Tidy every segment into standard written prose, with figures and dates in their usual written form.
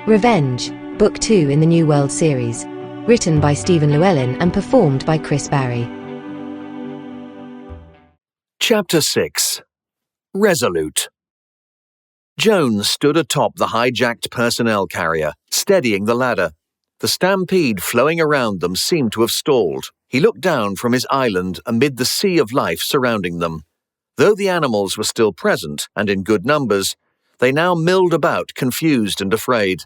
Revenge, Book 2 in the New World series. Written by Stephen Llewelyn and performed by Chris Barrie. Chapter 6. Resolute. Jones stood atop the hijacked personnel carrier, steadying the ladder. The stampede flowing around them seemed to have stalled. He looked down from his island amid the sea of life surrounding them. Though the animals were still present, and in good numbers, they now milled about, confused and afraid.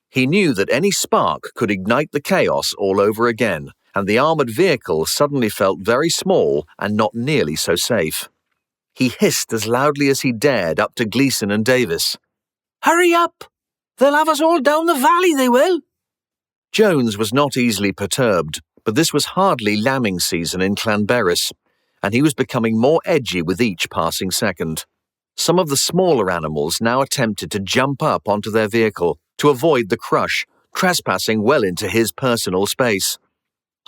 He knew that any spark could ignite the chaos all over again, and the armoured vehicle suddenly felt very small and not nearly so safe. He hissed as loudly as he dared up to Gleason and Davis. "Hurry up! They'll have us all down the valley, they will!" Jones was not easily perturbed, but this was hardly lambing season in Llanberis, and he was becoming more edgy with each passing second. Some of the smaller animals now attempted to jump up onto their vehicle to avoid the crush, trespassing well into his personal space.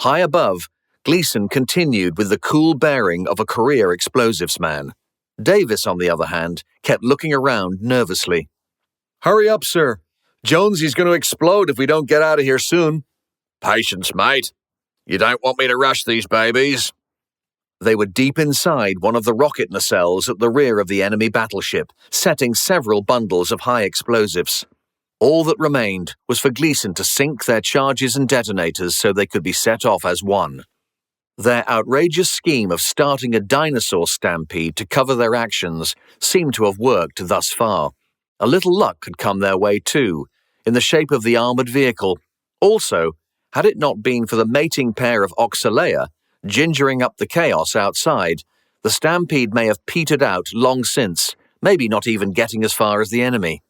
High above, Gleason continued with the cool bearing of a career explosives man. Davis, on the other hand, kept looking around nervously. "Hurry up, sir. Jonesy's going to explode if we don't get out of here soon." "Patience, mate. You don't want me to rush these babies." They were deep inside one of the rocket nacelles at the rear of the enemy battleship, setting several bundles of high explosives. All that remained was for Gleason to sink their charges and detonators so they could be set off as one. Their outrageous scheme of starting a dinosaur stampede to cover their actions seemed to have worked thus far. A little luck had come their way too, in the shape of the armoured vehicle. Also, had it not been for the mating pair of Oxalea gingering up the chaos outside, the stampede may have petered out long since, maybe not even getting as far as the enemy.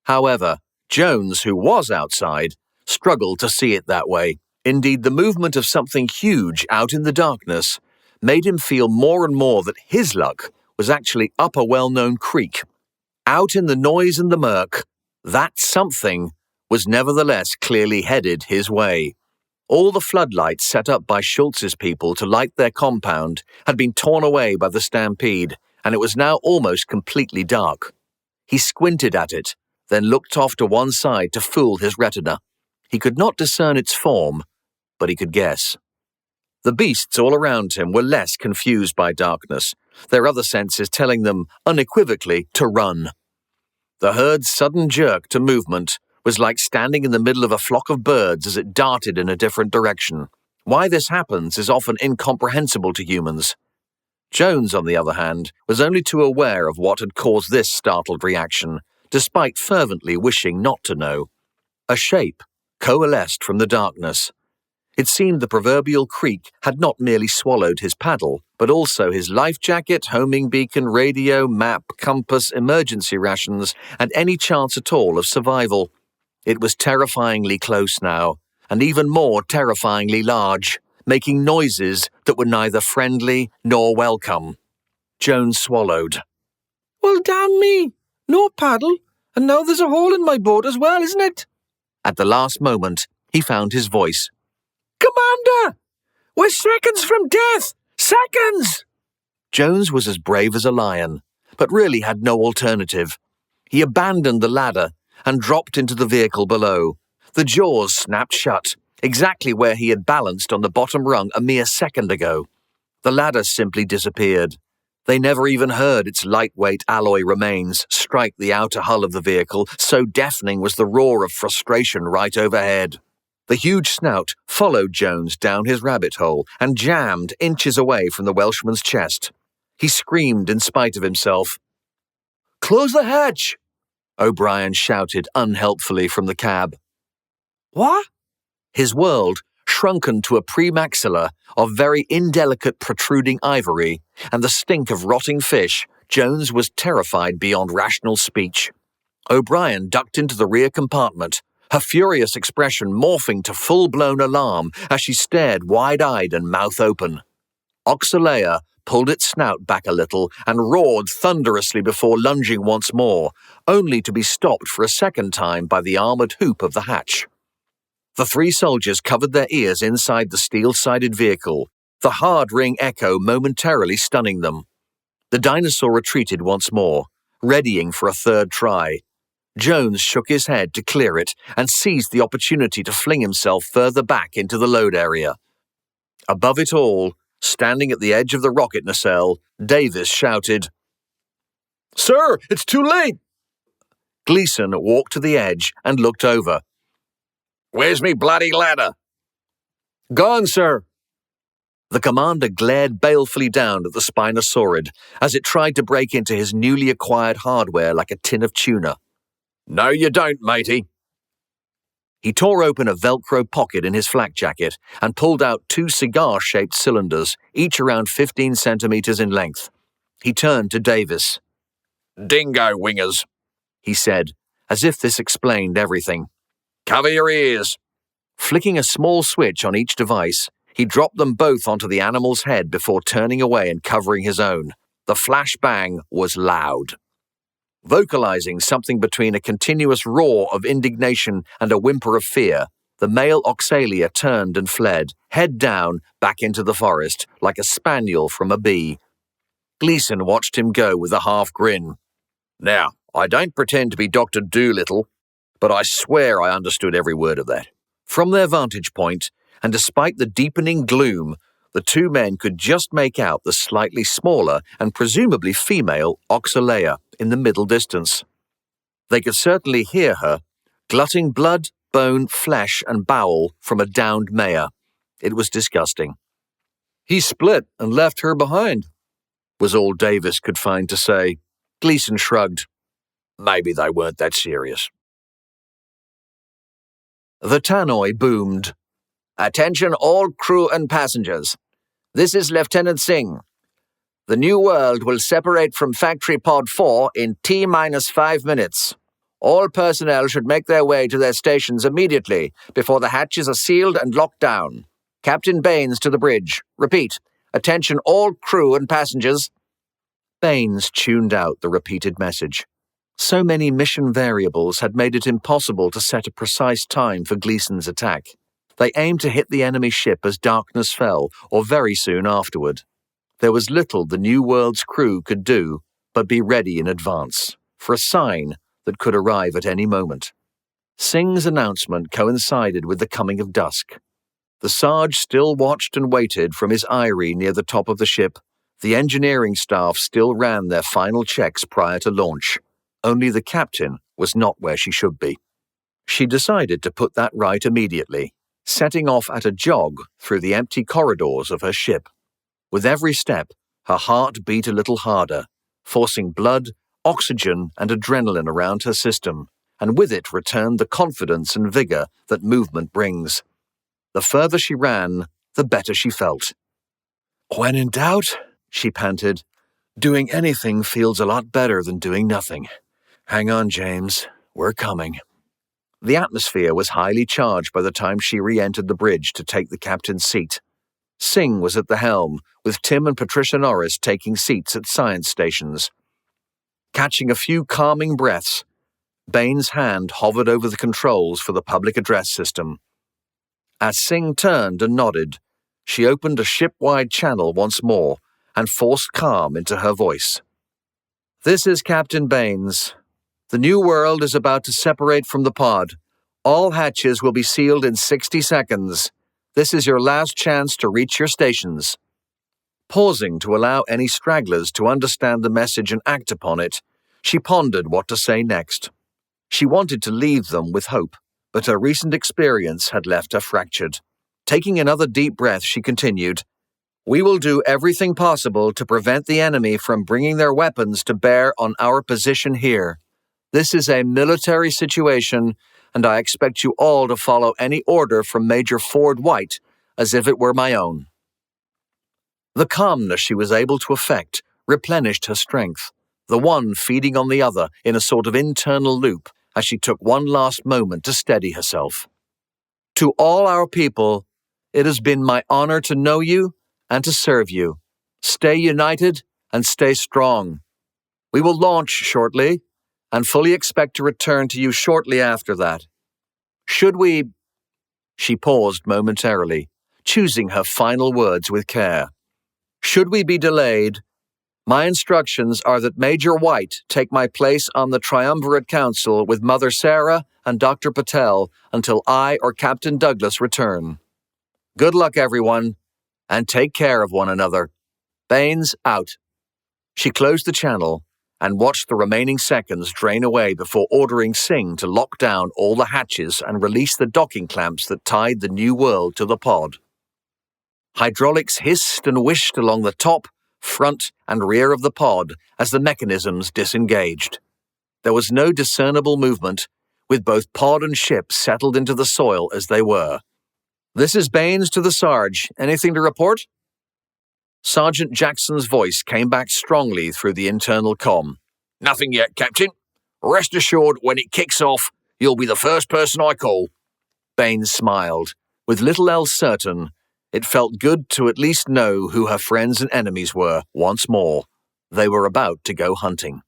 However, Jones, who was outside, struggled to see it that way. Indeed, the movement of something huge out in the darkness made him feel more and more that his luck was actually up a well-known creek. Out in the noise and the murk, that something was nevertheless clearly headed his way. All the floodlights set up by Schultz's people to light their compound had been torn away by the stampede, and it was now almost completely dark. He squinted at it, then looked off to one side to fool his retina. He could not discern its form, but he could guess. The beasts all around him were less confused by darkness, their other senses telling them unequivocally to run. The herd's sudden jerk to movement was like standing in the middle of a flock of birds as it darted in a different direction. Why this happens is often incomprehensible to humans. Jones, on the other hand, was only too aware of what had caused this startled reaction, despite fervently wishing not to know. A shape coalesced from the darkness. It seemed the proverbial creek had not merely swallowed his paddle, but also his life jacket, homing beacon, radio, map, compass, emergency rations, and any chance at all of survival. It was terrifyingly close now, and even more terrifyingly large, making noises that were neither friendly nor welcome. Jones swallowed. "Well, damn me. No paddle, and now there's a hole in my boat as well, isn't it?" At the last moment, he found his voice. "Commander! We're seconds from death! Seconds!" Jones was as brave as a lion, but really had no alternative. He abandoned the ladder and dropped into the vehicle below. The jaws snapped shut, exactly where he had balanced on the bottom rung a mere second ago. The ladder simply disappeared. They never even heard its lightweight alloy remains strike the outer hull of the vehicle, so deafening was the roar of frustration right overhead. The huge snout followed Jones down his rabbit hole and jammed inches away from the Welshman's chest. He screamed in spite of himself. "Close the hatch!" O'Brien shouted unhelpfully from the cab. "What?" His world, shrunken to a premaxilla of very indelicate protruding ivory and the stink of rotting fish, Jones was terrified beyond rational speech. O'Brien ducked into the rear compartment, her furious expression morphing to full-blown alarm as she stared wide-eyed and mouth open. Oxalea pulled its snout back a little and roared thunderously before lunging once more, only to be stopped for a second time by the armoured hoop of the hatch. The three soldiers covered their ears inside the steel-sided vehicle, the hard ring echo momentarily stunning them. The dinosaur retreated once more, readying for a third try. Jones shook his head to clear it and seized the opportunity to fling himself further back into the load area. Above it all, standing at the edge of the rocket nacelle, Davis shouted, Sir, it's too late! Gleason walked to the edge and looked over. Where's me bloody ladder? Gone, sir. The commander glared balefully down at the Spinosaurid as it tried to break into his newly acquired hardware like a tin of tuna. No, you don't, matey. He tore open a Velcro pocket in his flak jacket and pulled out 2 cigar-shaped cylinders, each around 15 centimeters in length. He turned to Davis. Dingo wingers, he said, as if this explained everything. Cover your ears. Flicking a small switch on each device, he dropped them both onto the animal's head before turning away and covering his own. The flash bang was loud. Vocalizing something between a continuous roar of indignation and a whimper of fear, the male Oxalia turned and fled, head down, back into the forest, like a spaniel from a bee. Gleason watched him go with a half grin. Now, I don't pretend to be Dr. Doolittle, but I swear I understood every word of that. From their vantage point, and despite the deepening gloom, the 2 men could just make out the slightly smaller and presumably female Oxalea in the middle distance. They could certainly hear her, glutting blood, bone, flesh, and bowel from a downed mare. It was disgusting. He split and left her behind, was all Davis could find to say. Gleason shrugged. Maybe they weren't that serious. The tannoy boomed. Attention all crew and passengers. This is Lieutenant Singh. The New World will separate from Factory Pod 4 in T-5 minutes. All personnel should make their way to their stations immediately before the hatches are sealed and locked down. Captain Baines to the bridge. Repeat. Attention all crew and passengers. Baines tuned out the repeated message. So many mission variables had made it impossible to set a precise time for Gleason's attack. They aimed to hit the enemy ship as darkness fell, or very soon afterward. There was little the New World's crew could do but be ready in advance, for a sign that could arrive at any moment. Singh's announcement coincided with the coming of dusk. The Sarge still watched and waited from his eyrie near the top of the ship. The engineering staff still ran their final checks prior to launch. Only the captain was not where she should be. She decided to put that right immediately, setting off at a jog through the empty corridors of her ship. With every step, her heart beat a little harder, forcing blood, oxygen, and adrenaline around her system, and with it returned the confidence and vigor that movement brings. The further she ran, the better she felt. When in doubt, she panted, doing anything feels a lot better than doing nothing. Hang on, James. We're coming. The atmosphere was highly charged by the time she re-entered the bridge to take the captain's seat. Singh was at the helm, with Tim and Patricia Norris taking seats at science stations. Catching a few calming breaths, Baines' hand hovered over the controls for the public address system. As Singh turned and nodded, she opened a ship-wide channel once more and forced calm into her voice. "This is Captain Baines. The New World is about to separate from the pod. All hatches will be sealed in 60 seconds. This is your last chance to reach your stations." Pausing to allow any stragglers to understand the message and act upon it, she pondered what to say next. She wanted to leave them with hope, but her recent experience had left her fractured. Taking another deep breath, she continued, "We will do everything possible to prevent the enemy from bringing their weapons to bear on our position here. This is a military situation, and I expect you all to follow any order from Major Ford White as if it were my own." The calmness she was able to effect replenished her strength, the one feeding on the other in a sort of internal loop as she took one last moment to steady herself. "To all our people, it has been my honor to know you and to serve you. Stay united and stay strong. We will launch shortly, and fully expect to return to you shortly after that. Should we—" She paused momentarily, choosing her final words with care. "Should we be delayed, My instructions are that Major White take my place on the Triumvirate Council with Mother Sarah and Dr. Patel until I or Captain Douglas return. Good luck, everyone, and take care of one another. Baines out." She closed the channel and watched the remaining seconds drain away before ordering Singh to lock down all the hatches and release the docking clamps that tied the New World to the pod. Hydraulics hissed and whished along the top, front, and rear of the pod as the mechanisms disengaged. There was no discernible movement, with both pod and ship settled into the soil as they were. "This is Baines to the Sarge. Anything to report?" Sergeant Jackson's voice came back strongly through the internal comm. "Nothing yet, Captain. Rest assured, when it kicks off, you'll be the first person I call." Baines smiled. With little else certain, it felt good to at least know who her friends and enemies were once more. They were about to go hunting.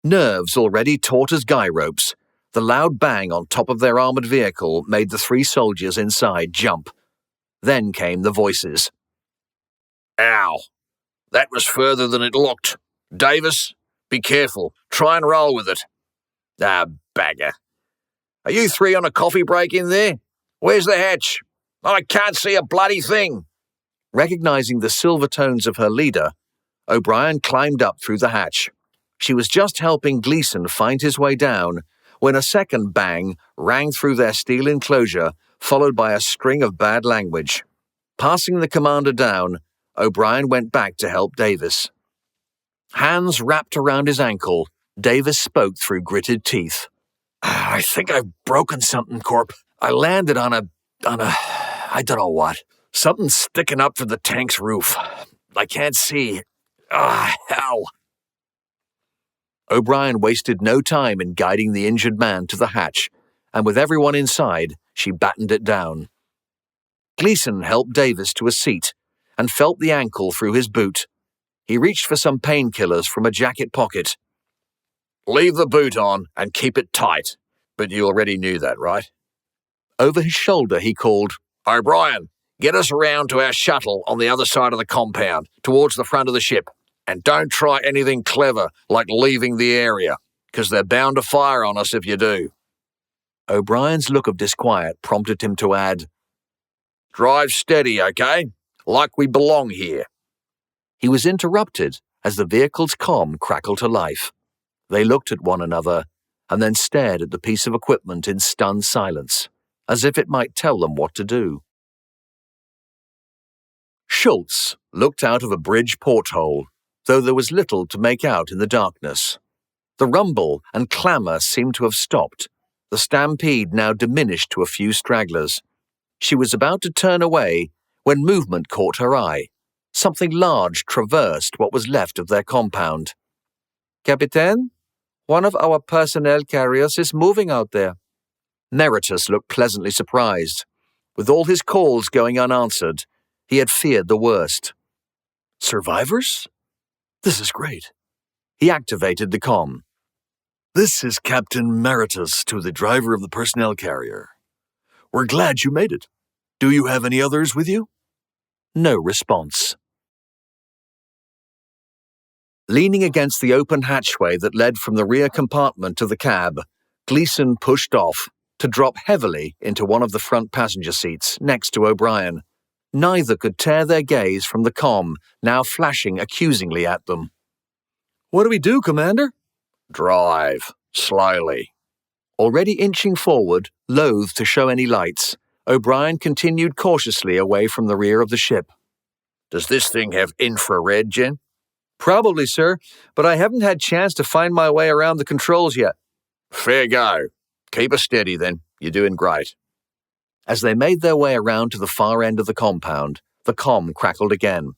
Nerves already taut as guy ropes, the loud bang on top of their armored vehicle made the 3 soldiers inside jump. Then came the voices. "Ow. That was further than it looked. Davis, be careful. Try and roll with it." "Ah, bagger. Are you 3 on a coffee break in there? Where's the hatch? I can't see a bloody thing." Recognizing the silver tones of her leader, O'Brien climbed up through the hatch. She was just helping Gleason find his way down when a second bang rang through their steel enclosure, followed by a string of bad language. Passing the commander down, O'Brien went back to help Davis. Hands wrapped around his ankle, Davis spoke through gritted teeth. "I think I've broken something, Corp. I landed on a, I don't know what. Something's sticking up from the tank's roof. I can't see. Hell." O'Brien wasted no time in guiding the injured man to the hatch, and with everyone inside, she battened it down. Gleason helped Davis to a seat and felt the ankle through his boot. He reached for some painkillers from a jacket pocket. "Leave the boot on and keep it tight. But you already knew that, right?" Over his shoulder, he called, "O'Brien, get us around to our shuttle on the other side of the compound, towards the front of the ship. And don't try anything clever like leaving the area, because they're bound to fire on us if you do." O'Brien's look of disquiet prompted him to add, "Drive steady, okay? Like we belong here." He was interrupted as the vehicle's comm crackled to life. They looked at one another and then stared at the piece of equipment in stunned silence, as if it might tell them what to do. Schultz looked out of a bridge porthole, though there was little to make out in the darkness. The rumble and clamour seemed to have stopped, the stampede now diminished to a few stragglers. She was about to turn away when movement caught her eye. Something large traversed what was left of their compound. "Captain, one of our personnel carriers is moving out there." Meritus looked pleasantly surprised. With all his calls going unanswered, he had feared the worst. "Survivors? This is great." He activated the comm. "This is Captain Meritus to the driver of the personnel carrier. We're glad you made it. Do you have any others with you?" No response. Leaning against the open hatchway that led from the rear compartment to the cab, Gleason pushed off to drop heavily into one of the front passenger seats next to O'Brien. Neither could tear their gaze from the comm, now flashing accusingly at them. "What do we do, Commander?" "Drive. Slowly." Already inching forward, loath to show any lights, O'Brien continued cautiously away from the rear of the ship. "Does this thing have infrared, Jen?" "Probably, sir, but I haven't had chance to find my way around the controls yet." "Fair go. Keep her steady, then. You're doing great." As they made their way around to the far end of the compound, the comm crackled again.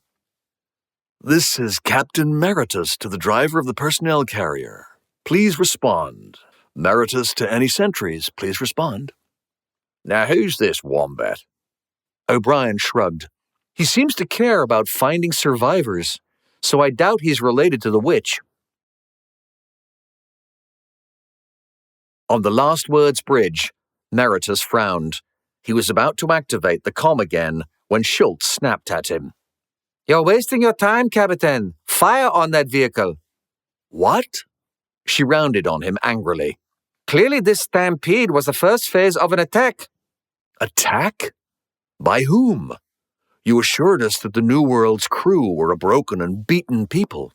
"This is Captain Meritus to the driver of the personnel carrier. Please respond. Meritus to any sentries. Please respond." "Now who's this wombat?" O'Brien shrugged. "He seems to care about finding survivors, so I doubt he's related to the witch." On the last word's bridge, Meritus frowned. He was about to activate the comm again when Schultz snapped at him. You're wasting your time, Captain. Fire on that vehicle. What? She rounded on him angrily. Clearly this stampede was the first phase of an attack. Attack? By whom? You assured us that the New World's crew were a broken and beaten people.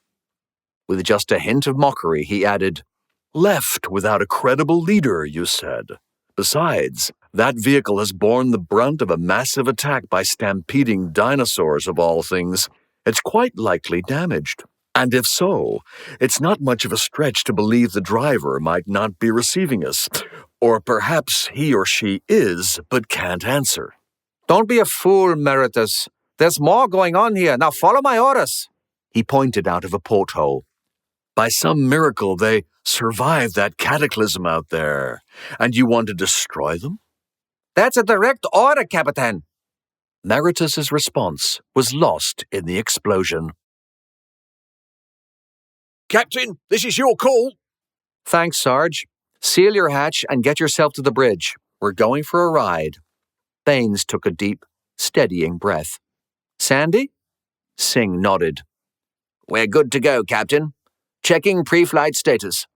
With just a hint of mockery, he added, Left without a credible leader, you said. Besides, that vehicle has borne the brunt of a massive attack by stampeding dinosaurs of all things. It's quite likely damaged. And if so, it's not much of a stretch to believe the driver might not be receiving us. Or perhaps he or she is, but can't answer. Don't be a fool, Meritus. There's more going on here. Now follow my orders. He pointed out of a porthole. By some miracle, they survived that cataclysm out there, and you want to destroy them? That's a direct order, Captain. Meritus's response was lost in the explosion. Captain, this is your call. Thanks, Sarge. Seal your hatch and get yourself to the bridge. We're going for a ride. Baines took a deep, steadying breath. Sandy? Singh nodded. We're good to go, Captain. Checking pre-flight status.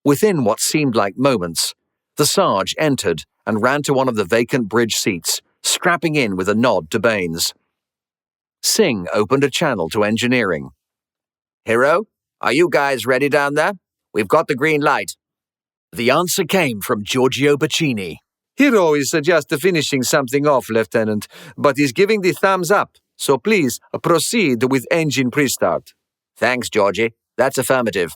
Within what seemed like moments, the Sarge entered and ran to one of the vacant bridge seats, strapping in with a nod to Baines. Singh opened a channel to engineering. Hero, are you guys ready down there? We've got the green light. The answer came from Giorgio Bacchini. Hero is just finishing something off, Lieutenant, but he's giving the thumbs up, so please proceed with engine pre-start. Thanks, Georgie. That's affirmative.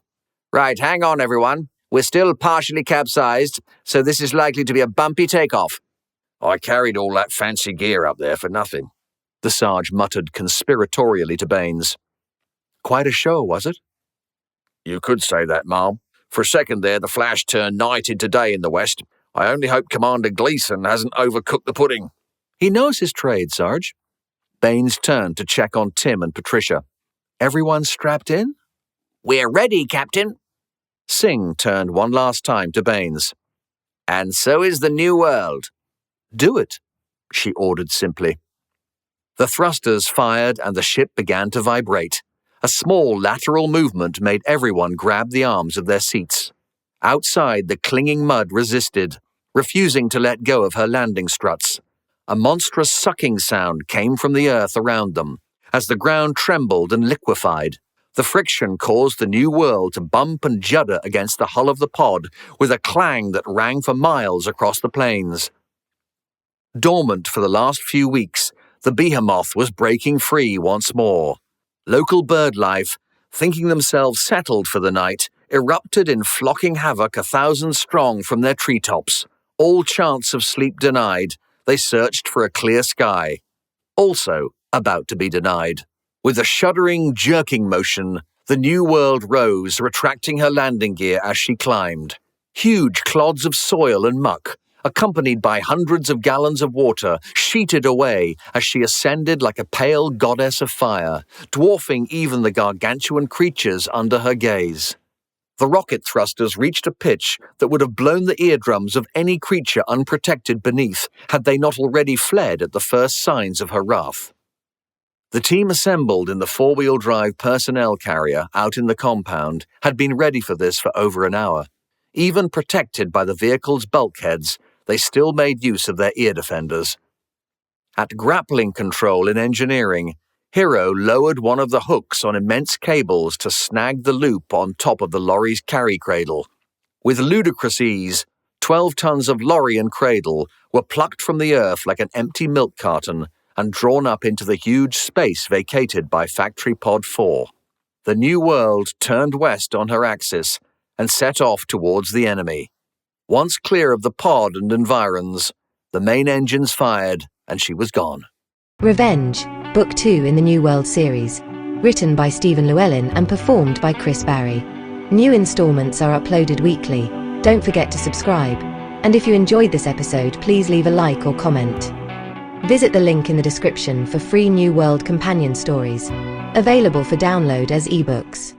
Right, hang on, everyone. We're still partially capsized, so this is likely to be a bumpy takeoff. I carried all that fancy gear up there for nothing. The Sarge muttered conspiratorially to Baines. Quite a show, was it? You could say that, Ma'am. For a second there, the flash turned night into day in the west. I only hope Commander Gleason hasn't overcooked the pudding. He knows his trade, Sarge. Baines turned to check on Tim and Patricia. Everyone strapped in? We're ready, Captain. Singh turned one last time to Baines. And so is the New World. Do it, she ordered simply. The thrusters fired and the ship began to vibrate. A small lateral movement made everyone grab the arms of their seats. Outside, the clinging mud resisted, refusing to let go of her landing struts. A monstrous sucking sound came from the earth around them. As the ground trembled and liquefied, the friction caused the New World to bump and judder against the hull of the pod with a clang that rang for miles across the plains. Dormant for the last few weeks, the behemoth was breaking free once more. Local bird life, thinking themselves settled for the night, erupted in flocking havoc 1,000 strong from their treetops. All chance of sleep denied, they searched for a clear sky. Also about to be denied. With a shuddering, jerking motion, the New World rose, retracting her landing gear as she climbed. Huge clods of soil and muck, accompanied by hundreds of gallons of water, sheeted away as she ascended like a pale goddess of fire, dwarfing even the gargantuan creatures under her gaze. The rocket thrusters reached a pitch that would have blown the eardrums of any creature unprotected beneath, had they not already fled at the first signs of her wrath. The team assembled in the four-wheel drive personnel carrier out in the compound had been ready for this for over an hour. Even protected by the vehicle's bulkheads, they still made use of their ear defenders. At grappling control in engineering, Hero lowered one of the hooks on immense cables to snag the loop on top of the lorry's carry cradle. With ludicrous ease, 12 tons of lorry and cradle were plucked from the earth like an empty milk carton and drawn up into the huge space vacated by Factory Pod 4. The New World turned west on her axis and set off towards the enemy. Once clear of the pod and environs, the main engines fired and she was gone. Revenge, Book 2 in the New World series. Written by Stephen Llewelyn and performed by Chris Barrie. New installments are uploaded weekly. Don't forget to subscribe. And if you enjoyed this episode, please leave a like or comment. Visit the link in the description for free New World companion stories, available for download as ebooks.